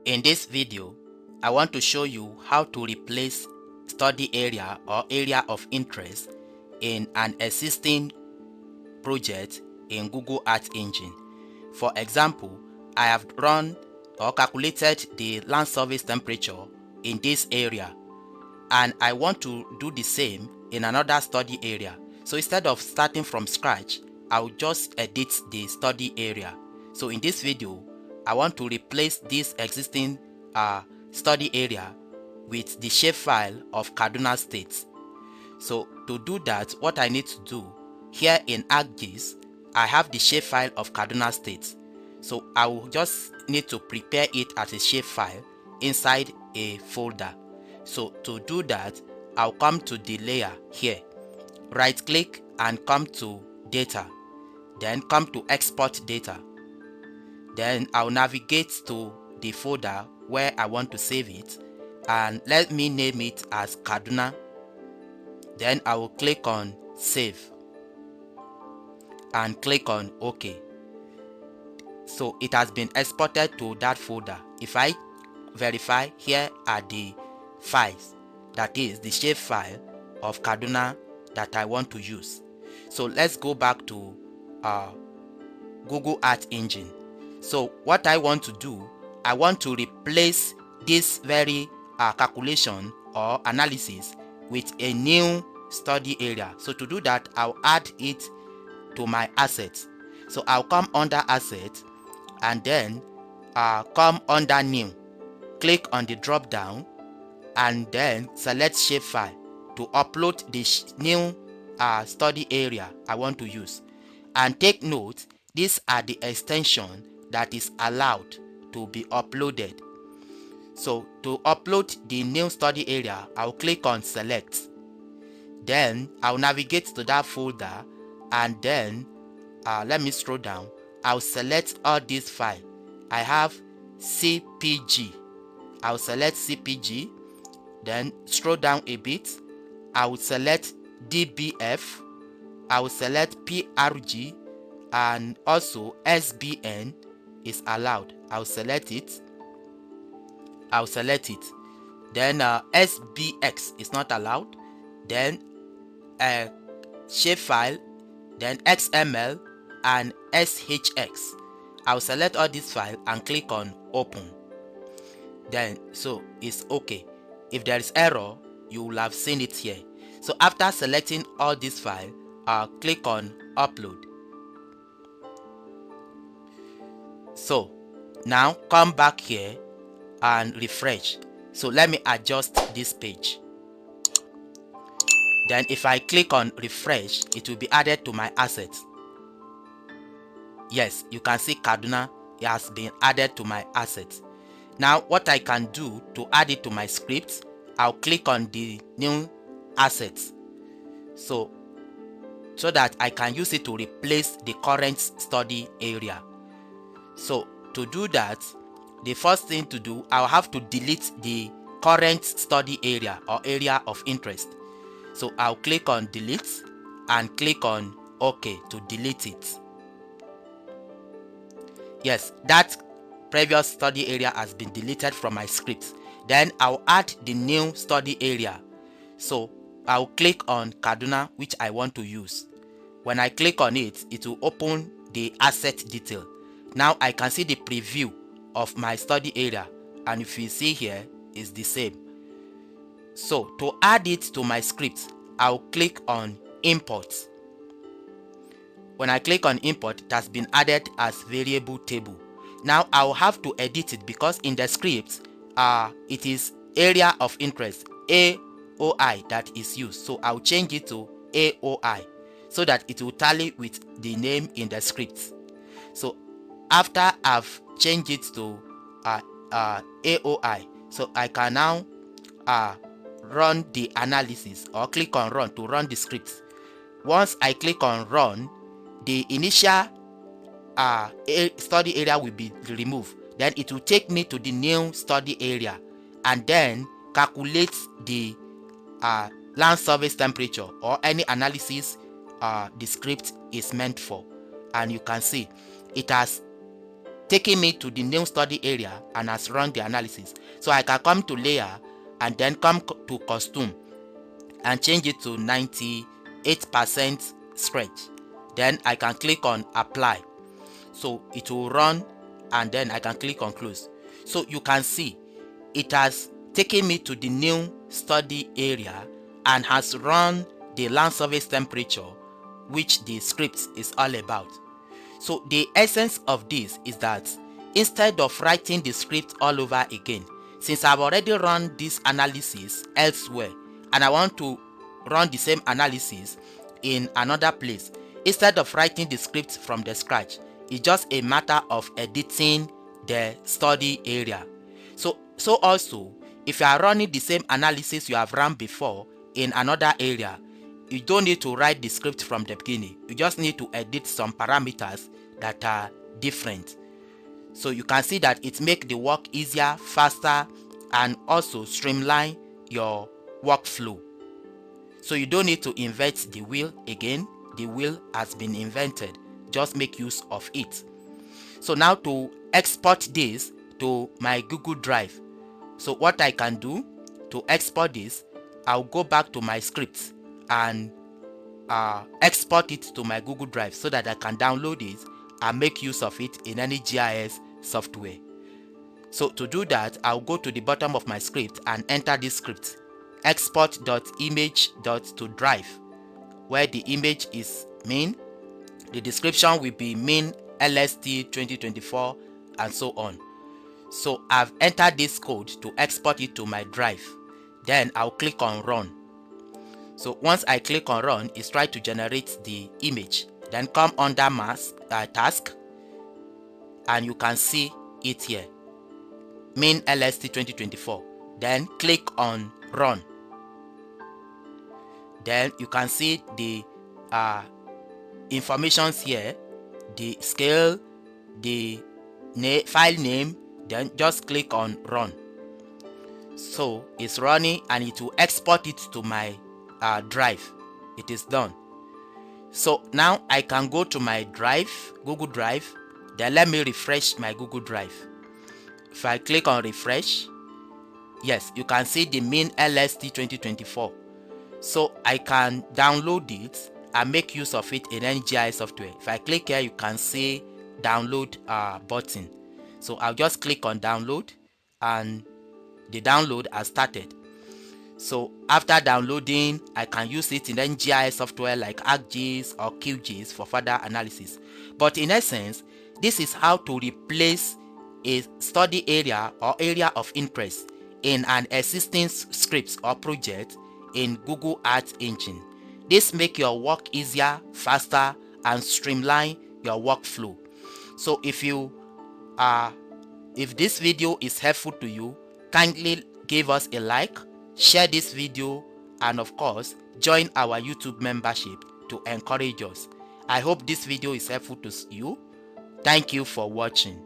In this video, I want to show you how to replace study area or area of interest in an existing project in Google Earth Engine. For example, I have run or calculated the land surface temperature in this area, and I want to do the same in another study area. So instead of starting from scratch, I'll just edit the study area. So in this video, I want to replace this existing study area with the shapefile of Kaduna State. So to do that, what I need to do here in ArcGIS, I have the shapefile of Kaduna State. So I will just need to prepare it as a shapefile inside a folder. So to do that, I'll come to the layer here, right click and come to data, then come to export data. Then I'll navigate to the folder where I want to save it, and let me name it as Kaduna. Then I will click on save and click on OK. So it has been exported to that folder. If I verify, here are the files, that is the shapefile of Kaduna that I want to use. So let's go back to Google Earth Engine. So what I want to do, I want to replace this very calculation or analysis with a new study area. So to do that, I'll add it to my assets. So I'll come under assets and then come under new, click on the drop down and then select shapefile to upload the new study area I want to use. And take note, these are the extension that is allowed to be uploaded. So to upload the new study area, I'll click on select. Then I'll navigate to that folder and then let me scroll down. I'll select all these files. I have CPG. I'll select CPG. Then scroll down a bit. I will select DBF. I will select PRG, and also SBN is allowed. I'll select it. Then SBX is not allowed. Then shapefile, then XML and SHX. I'll select all these files and click on open. Then so it's okay. If there is error, you will have seen it here. So after selecting all these files, I'll click on upload. So now come back here and refresh. So let me adjust this page. Then if I click on refresh, it will be added to my assets. Yes, you can see Kaduna has been added to my assets. Now what I can do to add it to my script, I'll click on the new assets so that I can use it to replace the current study area. So to do that, the first thing to do, I'll have to delete the current study area or area of interest. So I'll click on delete and click on OK to delete it. Yes, that previous study area has been deleted from my script. Then I'll add the new study area. So I'll click on Kaduna, which I want to use. When I click on it, it will open the asset detail. Now I can see the preview of my study area, and if you see here, it's the same. So to add it to my script, I'll click on import. When I click on import, it has been added as variable table. Now I'll have to edit it because in the script, it is area of interest, AOI, that is used. So I'll change it to AOI so that it will tally with the name in the script. So after I've changed it to AOI, so I can now run the analysis or click on run to run the script. Once I click on run, the initial study area will be removed. Then it will take me to the new study area and then calculate the land surface temperature or any analysis the script is meant for. And you can see it has taking me to the new study area and has run the analysis. So I can come to layer and then come to costume and change it to 98% stretch. Then I can click on apply. So it will run and then I can click on close. So you can see it has taken me to the new study area and has run the land surface temperature, which the script is all about. So the essence of this is that instead of writing the script all over again, since I've already run this analysis elsewhere and I want to run the same analysis in another place, instead of writing the script from the scratch, it's just a matter of editing the study area. So also, if you are running the same analysis you have run before in another area, you don't need to write the script from the beginning. You just need to edit some parameters that are different. So you can see that it makes the work easier, faster, and also streamline your workflow. So you don't need to invent the wheel again. The wheel has been invented. Just make use of it. So now to export this to my Google Drive. So what I can do to export this, I'll go back to my script and export it to my Google Drive so that I can download it and make use of it in any GIS software. So to do that, I'll go to the bottom of my script and enter this script, export.image.to-drive, where the image is main, the description will be main LST 2024 and so on. So I've entered this code to export it to my drive. Then I'll click on run. So once I click on run, it's trying to generate the image. Then come under task and you can see it here, main LST 2024. Then click on run. Then you can see the informations here, the scale, the file name. Then just click on run. So it's running and it will export it to my drive. It is done. So now I can go to my drive, Google Drive. Then let me refresh my Google Drive. If I click on refresh, yes, you can see the main LST 2024. So I can download it and make use of it in any GIS software. If I click here, you can see download button. So I'll just click on download and the download has started. So after downloading, I can use it in any GIS software like ArcGIS or QGIS for further analysis. But in essence, this is how to replace a study area or area of interest in an existing script or project in Google Earth Engine. This makes your work easier, faster, and streamline your workflow. So if this video is helpful to you, kindly give us a like, share this video, and of course, join our YouTube membership to encourage us. I hope this video is helpful to you. Thank you for watching.